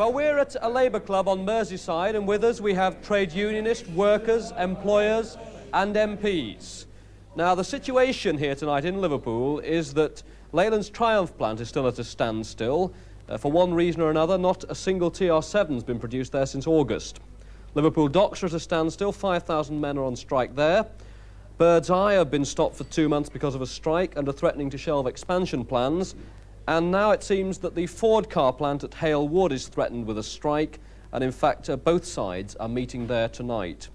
Well, we're at a Labour club on Merseyside, and with us we have trade unionists, workers, employers and MPs. Now, the situation here tonight in Liverpool is that Leyland's Triumph plant is still at a standstill. For one reason or another, not a single TR7 has been produced there since August. Liverpool docks are at a standstill, 5,000 men are on strike there. Bird's Eye have been stopped for 2 months because of a strike and are threatening to shelve expansion plans. And now it seems that the Ford car plant at Hale Wood is threatened with a strike, and in fact both sides are meeting there tonight.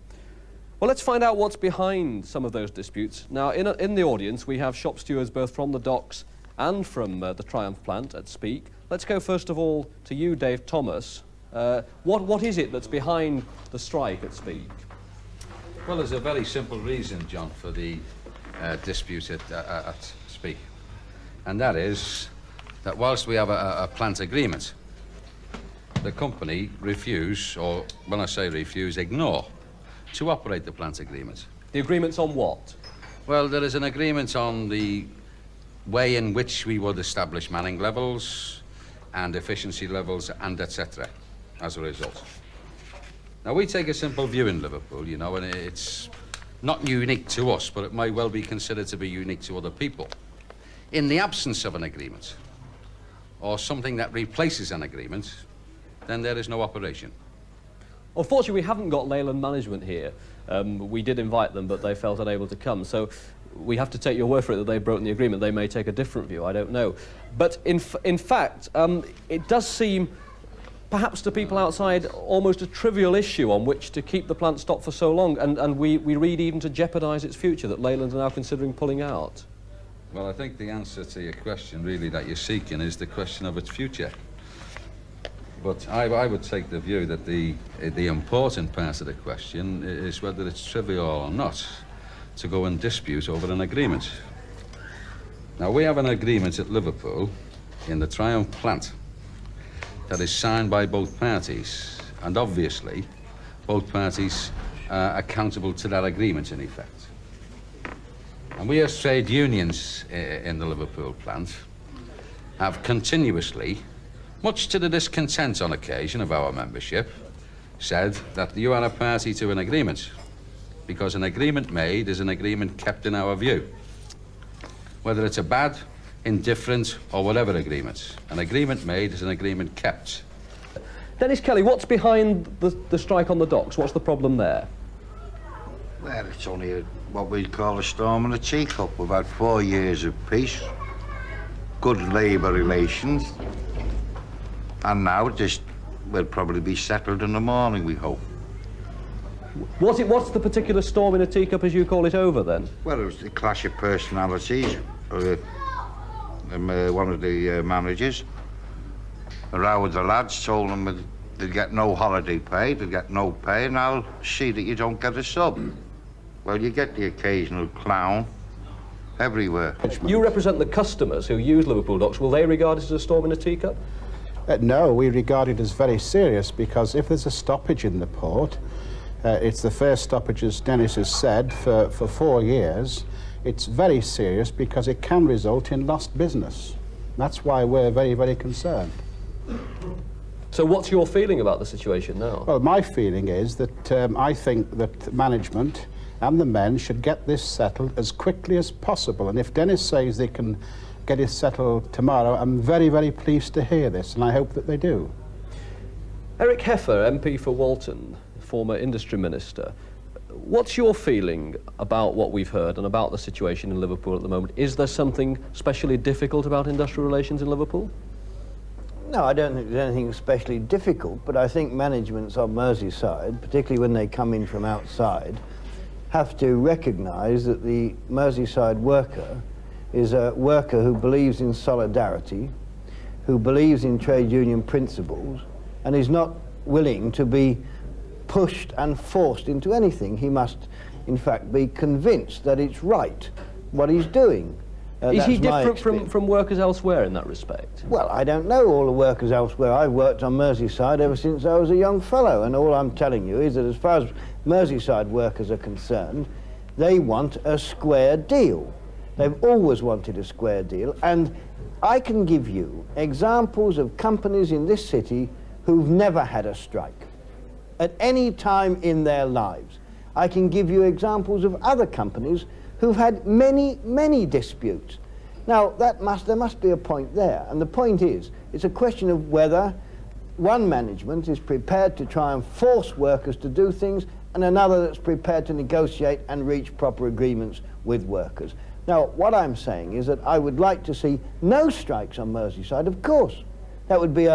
Well, let's find out what's behind some of those disputes. Now, in the audience we have shop stewards both from the docks and from the Triumph plant at Speak. Let's go first of all to you, Dave Thomas. What is it that's behind the strike at Speak? Well, there's a very simple reason, John, for the dispute at Speak, and that is that whilst we have a plant agreement, the company refuse, or when I say refuse, ignore, to operate the plant agreement. The agreement's on what? Well, there is an agreement on the way in which we would establish manning levels and efficiency levels and etc. as a result. Now, we take a simple view in Liverpool, you know, and it's not unique to us, but it may well be considered to be unique to other people. In the absence of an agreement, or something that replaces an agreement, then there is no operation. Unfortunately, we haven't got Leyland management here. We did invite them, but they felt unable to come. So we have to take your word for it that they've broken the agreement. They may take a different view, I don't know. But in fact, it does seem, perhaps to people outside, almost a trivial issue on which to keep the plant stopped for so long. And we read even to jeopardise its future, that Leyland are now considering pulling out. Well, I think the answer to your question, really, that you're seeking is the question of its future. But I would take the view that the important part of the question is whether it's trivial or not to go and dispute over an agreement. Now, we have an agreement at Liverpool in the Triumph plant that is signed by both parties, and obviously both parties are accountable to that agreement in effect. And we as trade unions in the Liverpool plant have continuously, much to the discontent on occasion of our membership, said that you are a party to an agreement, because an agreement made is an agreement kept in our view. Whether it's a bad, indifferent or whatever agreement, an agreement made is an agreement kept. Dennis Kelly, what's behind the strike on the docks? What's the problem there? Well, it's only what we'd call a storm in a teacup. We've had 4 years of peace, good labour relations, and now we'll probably be settled in the morning, we hope. What's the particular storm in a teacup, as you call it, over then? Well, it was the clash of personalities. One of the managers rowed the lads, told them they'd get no holiday pay, they'd get no pay, and I'll see that you don't get a sub. Well, you get the occasional clown everywhere. You represent the customers who use Liverpool docks. Will they regard it as a storm in a teacup? No, we regard it as very serious, because if there's a stoppage in the port, it's the first stoppage, as Dennis has said, for 4 years. It's very serious because it can result in lost business. That's why we're very, very concerned. So what's your feeling about the situation now? Well, my feeling is that I think that management and the men should get this settled as quickly as possible. And if Dennis says they can get it settled tomorrow, I'm very, very pleased to hear this, and I hope that they do. Eric Heffer, MP for Walton, former industry minister. What's your feeling about what we've heard and about the situation in Liverpool at the moment? Is there something especially difficult about industrial relations in Liverpool? No, I don't think there's anything especially difficult, but I think managements on Merseyside, particularly when they come in from outside, have to recognise that the Merseyside worker is a worker who believes in solidarity, who believes in trade union principles, and is not willing to be pushed and forced into anything. He must, in fact, be convinced that it's right what he's doing. Is he different from workers elsewhere in that respect? Well, I don't know all the workers elsewhere. I've worked on Merseyside ever since I was a young fellow, and all I'm telling you is that as far as Merseyside workers are concerned, they want a square deal. They've always wanted a square deal, and I can give you examples of companies in this city who've never had a strike at any time in their lives. I can give you examples of other companies who've had many, many disputes. Now, there must be a point there, and the point is, it's a question of whether one management is prepared to try and force workers to do things, and another that's prepared to negotiate and reach proper agreements with workers. Now, what I'm saying is that I would like to see no strikes on Merseyside, of course. That would be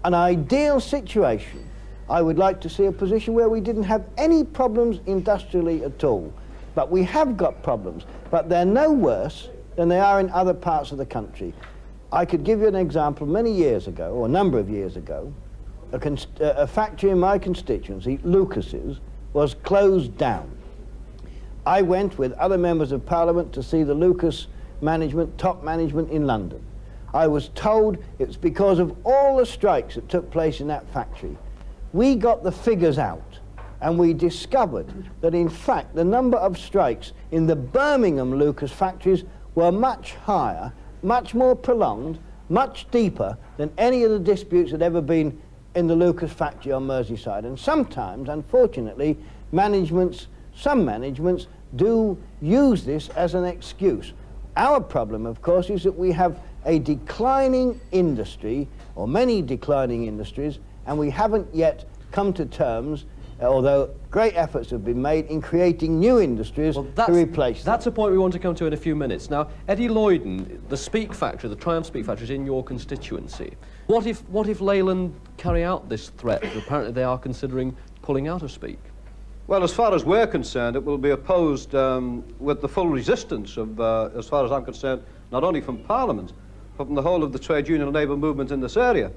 an ideal situation. I would like to see a position where we didn't have any problems industrially at all. But we have got problems, but they're no worse than they are in other parts of the country. I could give you an example. Many years ago, or a number of years ago, a factory in my constituency, Lucas's, was closed down. I went with other members of Parliament to see the Lucas management, top management in London. I was told it's because of all the strikes that took place in that factory. We got the figures out, and we discovered that in fact the number of strikes in the Birmingham Lucas factories were much higher, much more prolonged, much deeper than any of the disputes that had ever been in the Lucas factory on Merseyside. And sometimes, unfortunately, some managements do use this as an excuse. Our problem, of course, is that we have a declining industry, or many declining industries, and we haven't yet come to terms, although great efforts have been made in creating new industries to replace them. That's a point we want to come to in a few minutes. Now, Eddie Lloyden, the Speak factory, the Triumph Speak factory is in your constituency. What if Leyland carry out this threat? Apparently they are considering pulling out of Speak. Well, as far as we're concerned, it will be opposed with the full resistance of, as far as I'm concerned, not only from Parliament, but from the whole of the trade union and labour movement in this area.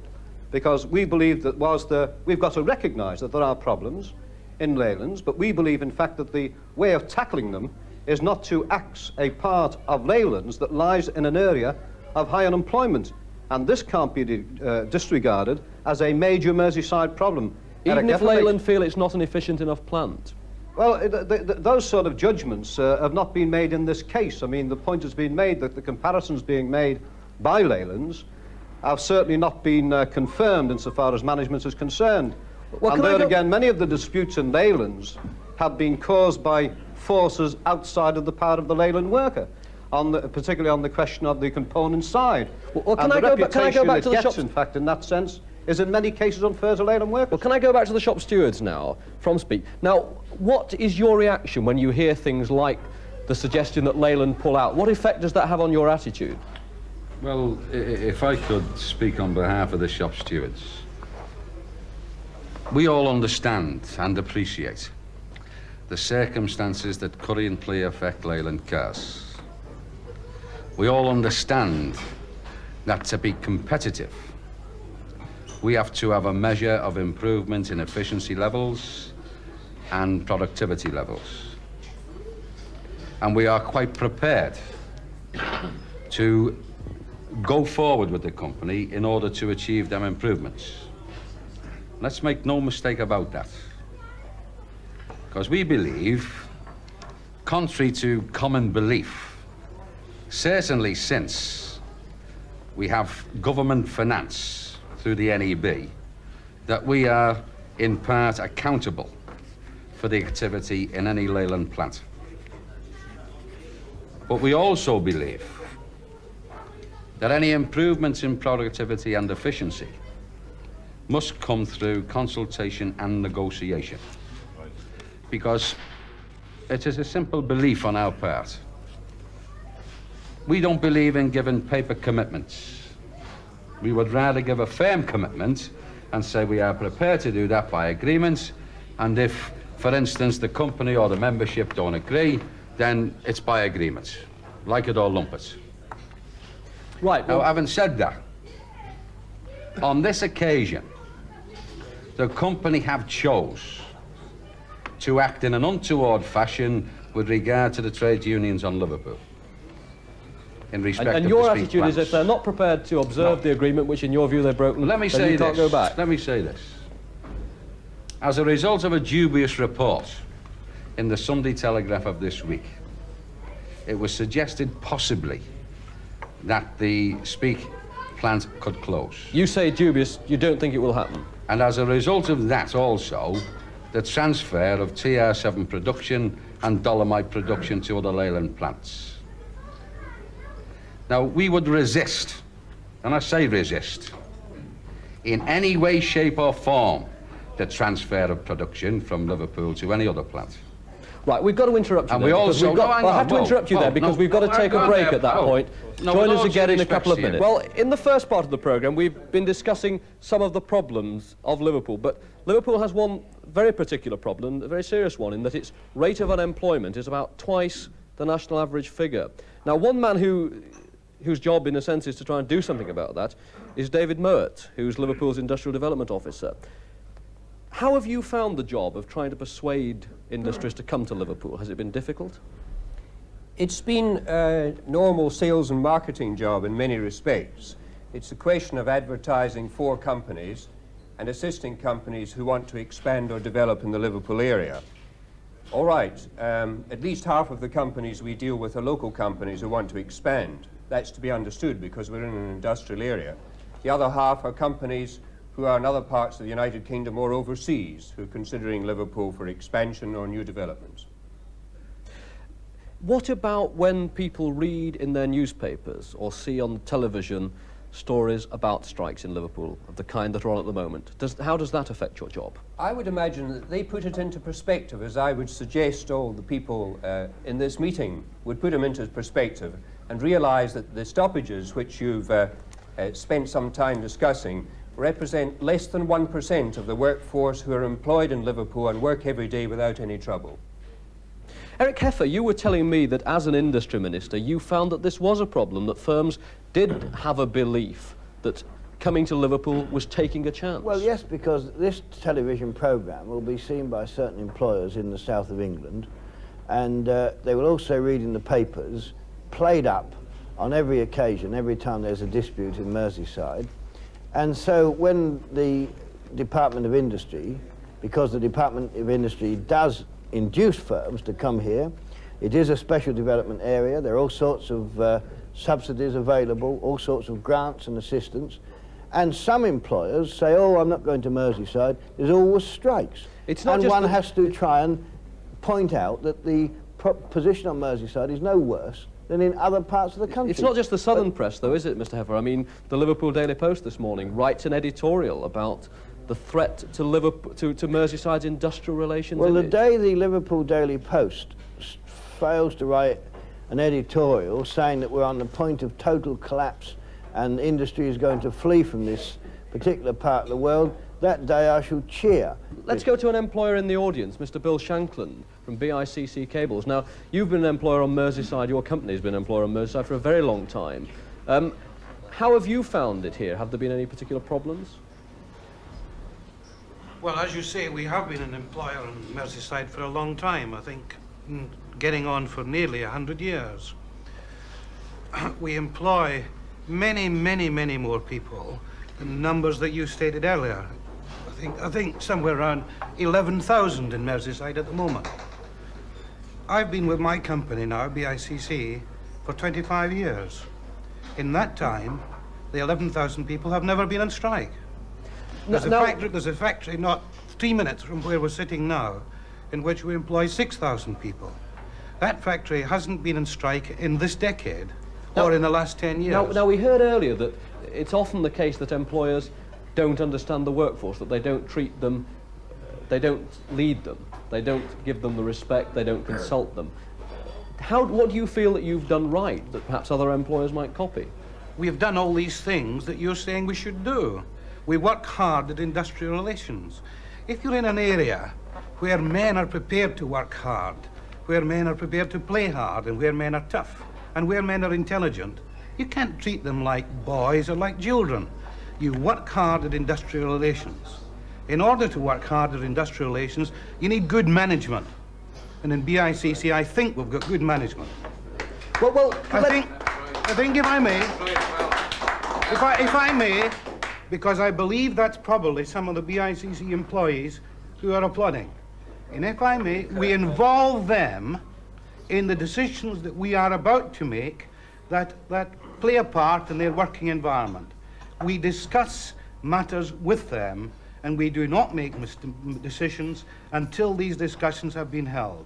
Because we believe that we've got to recognise that there are problems in Leylands, but we believe, in fact, that the way of tackling them is not to axe a part of Leylands that lies in an area of high unemployment. And this can't be disregarded as a major Merseyside problem. Even if Leyland feel it's not an efficient enough plant? Well, those sort of judgments have not been made in this case. I mean, the point has been made that the comparisons being made by Leylands have certainly not been confirmed insofar as management is concerned. Well, and there again, many of the disputes in Leylands have been caused by forces outside of the power of the Leyland worker, particularly on the question of the component side. Well, can I go back to the shop? In fact, in that sense, is in many cases unfair to Leyland workers. Well, can I go back to the shop stewards now, from Speak? Now, what is your reaction when you hear things like the suggestion that Leyland pull out? What effect does that have on your attitude? Well, if I could speak on behalf of the shop stewards, we all understand and appreciate the circumstances that currently affect Leyland cars. We all understand that to be competitive, we have to have a measure of improvement in efficiency levels and productivity levels. And we are quite prepared to go forward with the company in order to achieve them improvements. Let's make no mistake about that. Because we believe, contrary to common belief, certainly since we have government finance through the NEB, that we are in part accountable for the activity in any Leyland plant. But we also believe that any improvements in productivity and efficiency must come through consultation and negotiation. Because it is a simple belief on our part. We don't believe in giving paper commitments. We would rather give a firm commitment and say we are prepared to do that by agreement, and if, for instance, the company or the membership don't agree, then it's by agreement. Like it or lump it. Right. Now, having said that, on this occasion, the company have chose to act in an untoward fashion with regard to the trade unions on Liverpool. In respect and of your the Speak attitude is plants. if they're not prepared to observe the agreement, which in your view they've broken, Let me then say you can't this. go back. Let me say this. As a result of a dubious report in the Sunday Telegraph of this week, it was suggested possibly that the Speak plant could close. You say dubious, you don't think it will happen? And as a result of that also, the transfer of TR7 production and dolomite production to other Leyland plants. Now, we would resist, and I say resist, in any way, shape or form, the transfer of production from Liverpool to any other plant. Right, we've got to interrupt you And there. we because also... we've got, no, hang I'll on, have to interrupt you there because we've got to take a break at that point. No, Join with us all again due in a respect couple of to you. minutes. Well, in the first part of the programme, we've been discussing some of the problems of Liverpool, but Liverpool has one very particular problem, a very serious one, in that its rate of unemployment is about twice the national average figure. Now, one man whose job, in a sense, is to try and do something about that is David Mowat, who's Liverpool's Industrial Development Officer. How have you found the job of trying to persuade industries to come to Liverpool? Has it been difficult? It's been a normal sales and marketing job in many respects. It's a question of advertising for companies and assisting companies who want to expand or develop in the Liverpool area. All right, at least half of the companies we deal with are local companies who want to expand. That's to be understood because we're in an industrial area. The other half are companies who are in other parts of the United Kingdom or overseas, who are considering Liverpool for expansion or new developments. What about when people read in their newspapers or see on television stories about strikes in Liverpool of the kind that are on at the moment? How does that affect your job? I would imagine that they put it into perspective, as I would suggest all the people in this meeting would put them into perspective and realise that the stoppages which you've spent some time discussing represent less than 1% of the workforce who are employed in Liverpool and work every day without any trouble. Eric Heffer, you were telling me that as an industry minister, you found that this was a problem, that firms did have a belief that coming to Liverpool was taking a chance. Well, yes, because this television programme will be seen by certain employers in the south of England, and they will also read in the papers, played up on every occasion, every time there's a dispute in Merseyside. And so when the Department of Industry, because the Department of Industry does induce firms to come here, it is a special development area, there are all sorts of subsidies available, all sorts of grants and assistance, and some employers say, oh, I'm not going to Merseyside, there's always strikes. It's not and just one has to try and point out that the position on Merseyside is no worse than in other parts of the country. It's not just the southern press, though, is it, Mr. Heffer? I mean, the Liverpool Daily Post this morning writes an editorial about the threat to Liverpool, to Merseyside's industrial relations. Well, the day the Liverpool Daily Post fails to write an editorial saying that we're on the point of total collapse and industry is going to flee from this particular part of the world, that day I shall cheer. Let's go to an employer in the audience, Mr. Bill Shanklin from BICC Cables. Now, you've been an employer on Merseyside, your company's been an employer on Merseyside for a very long time. How have you found it here? Have there been any particular problems? Well, as you say, we have been an employer on Merseyside for a long time, I think getting on for nearly 100 years. We employ many, many, many more people than the numbers that you stated earlier. I think somewhere around 11,000 in Merseyside at the moment. I've been with my company now, BICC, for 25 years. In that time, the 11,000 people have never been on strike. There's a factory not 3 minutes from where we're sitting now, in which we employ 6,000 people. That factory hasn't been on strike in this decade or in the last 10 years. Now, we heard earlier that it's often the case that employers don't understand the workforce, that they don't treat them, they don't lead them, they don't give them the respect, they don't consult them. What do you feel that you've done right that perhaps other employers might copy? We've done all these things that you're saying we should do. We work hard at industrial relations. If you're in an area where men are prepared to work hard, where men are prepared to play hard, and where men are tough, and where men are intelligent, you can't treat them like boys or like children. You work hard at industrial relations. In order to work hard at industrial relations, you need good management. And in BICC, I think we've got good management. Well, I think if I may, because I believe that's probably some of the BICC employees who are applauding. And if I may, we involve them in the decisions that we are about to make that play a part in their working environment. We discuss matters with them and we do not make decisions until these discussions have been held.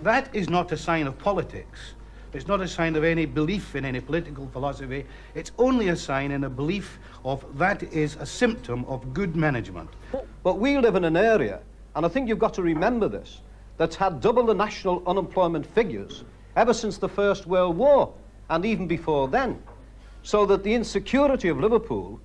That is not a sign of politics. It's not a sign of any belief in any political philosophy. It's only a sign and a belief of that is a symptom of good management. But we live in an area, and I think you've got to remember this, that's had double the national unemployment figures ever since the First World War, and even before then. So that the insecurity of Liverpool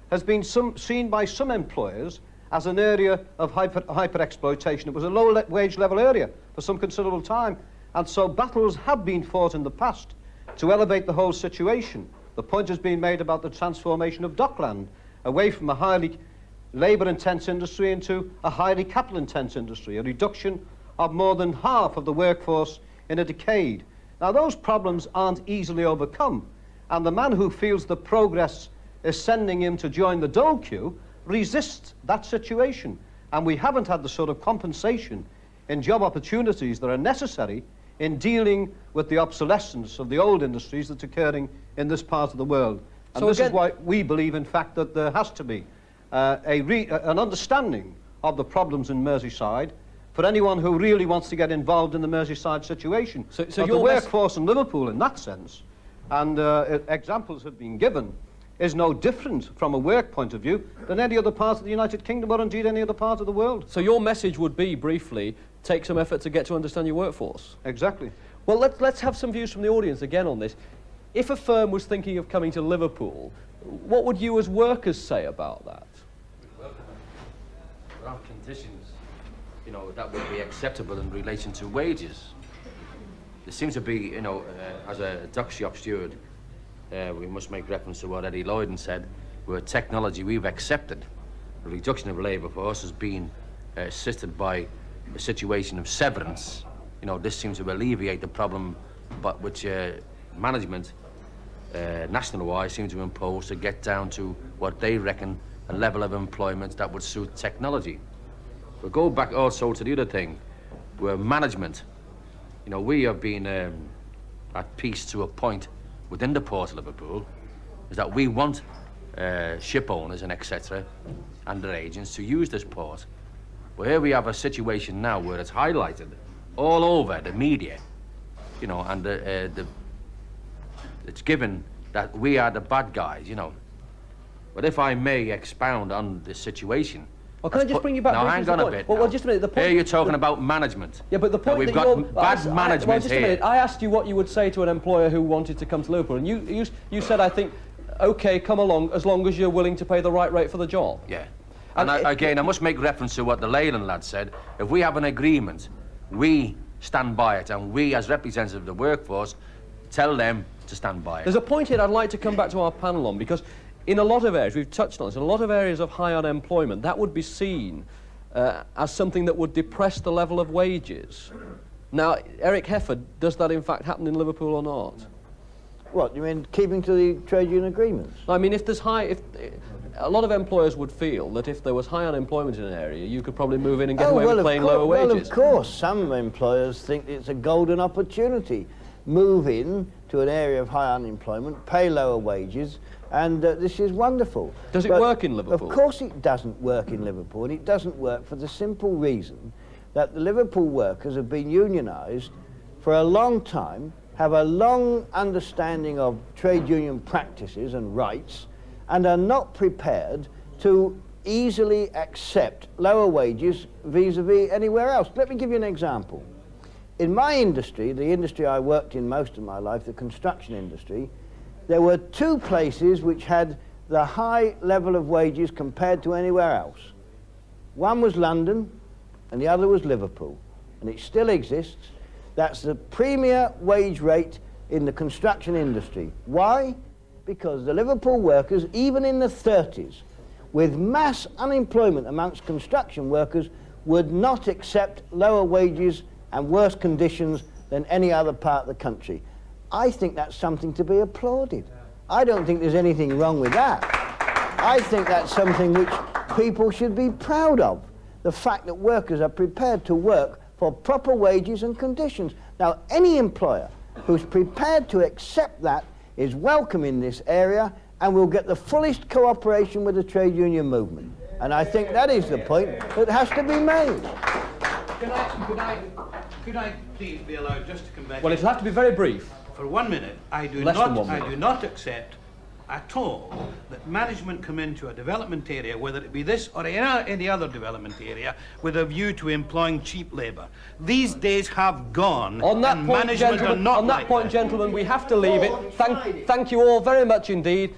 has been seen by some employers as an area of hyper-exploitation. It was a low-wage level area for some considerable time. And so battles have been fought in the past to elevate the whole situation. The point has been made about the transformation of Dockland away from a highly labour-intense industry into a highly capital-intense industry, a reduction of more than half of the workforce in a decade. Now, those problems aren't easily overcome, and the man who feels that progress is sending him to join the dole queue resists that situation. And we haven't had the sort of compensation in job opportunities that are necessary in dealing with the obsolescence of the old industries that's occurring in this part of the world. And So this is again- why we believe, in fact, that there has to be an understanding of the problems in Merseyside for anyone who really wants to get involved in the Merseyside situation. So But the your workforce in Liverpool, in that sense, and examples have been given, is no different from a work point of view than any other part of the United Kingdom or indeed any other part of the world. So your message would be, briefly, take some effort to get to understand your workforce. Exactly. Well, let's have some views from the audience again on this. If a firm was thinking of coming to Liverpool, what would you as workers say about that? There are conditions, you know, that would be acceptable in relation to wages. There seems to be, you know, as a dock shop steward, we must make reference to what Eddie Lloyden said, where technology we've accepted. The reduction of labour force has been assisted by a situation of severance. You know, this seems to alleviate the problem, but which management, national-wise, seem to impose to get down to what they reckon a level of employment that would suit technology. But go back also to the other thing, where management, you know, we have been at peace to a point within the Port of Liverpool, is that we want ship owners and etc. and their agents to use this port. But here we have a situation now where it's highlighted all over the media, you know, and it's given that we are the bad guys, you know. But if I may expound on this situation. Well, can I just bring you back Now, briefly hang to on the a point? bit. Well, now. just a minute. The point, Here you're talking about management. Yeah, but the point we've that got you're... bad management well, just here. a minute. I asked you what you would say to an employer who wanted to come to Liverpool, and you said, I think, OK, come along as long as you're willing to pay the right rate for the job. Yeah. And again, I must make reference to what the Leyland lad said. If we have an agreement, we stand by it, and we, as representatives of the workforce, tell them to stand by it. There's a point here I'd like to come back to our panel on, because in a lot of areas, we've touched on this, in a lot of areas of high unemployment, that would be seen as something that would depress the level of wages. Now, Eric Hefford, does that in fact happen in Liverpool or not? What, you mean keeping to the trade union agreements? I mean, if a lot of employers would feel that if there was high unemployment in an area, you could probably move in and get away with paying lower wages. Well, of course, some employers think it's a golden opportunity. Move in to an area of high unemployment, pay lower wages, and this is wonderful. Does it work in Liverpool? Of course it doesn't work in Liverpool, and it doesn't work for the simple reason that the Liverpool workers have been unionised for a long time, have a long understanding of trade union practices and rights, and are not prepared to easily accept lower wages vis-a-vis anywhere else. Let me give you an example. In my industry, the industry I worked in most of my life, the construction industry, there were two places which had the high level of wages compared to anywhere else. One was London, and the other was Liverpool, and it still exists. That's the premier wage rate in the construction industry. Why? Because the Liverpool workers, even in the 30s, with mass unemployment amongst construction workers, would not accept lower wages and worse conditions than any other part of the country. I think that's something to be applauded. I don't think there's anything wrong with that. I think that's something which people should be proud of, the fact that workers are prepared to work for proper wages and conditions. Now, any employer who's prepared to accept that is welcome in this area and will get the fullest cooperation with the trade union movement. And I think that is the point that has to be made. Could I please be allowed just to come back? Well, it'll have to be very brief. For 1 minute, I do Less than 1 not, I minute. do not accept at all that management come into a development area, whether it be this or any other development area, with a view to employing cheap labour. These days have gone, On that and point, management are gentlemen, not on that like point, that. gentlemen, we have to leave it. Thank you all very much indeed.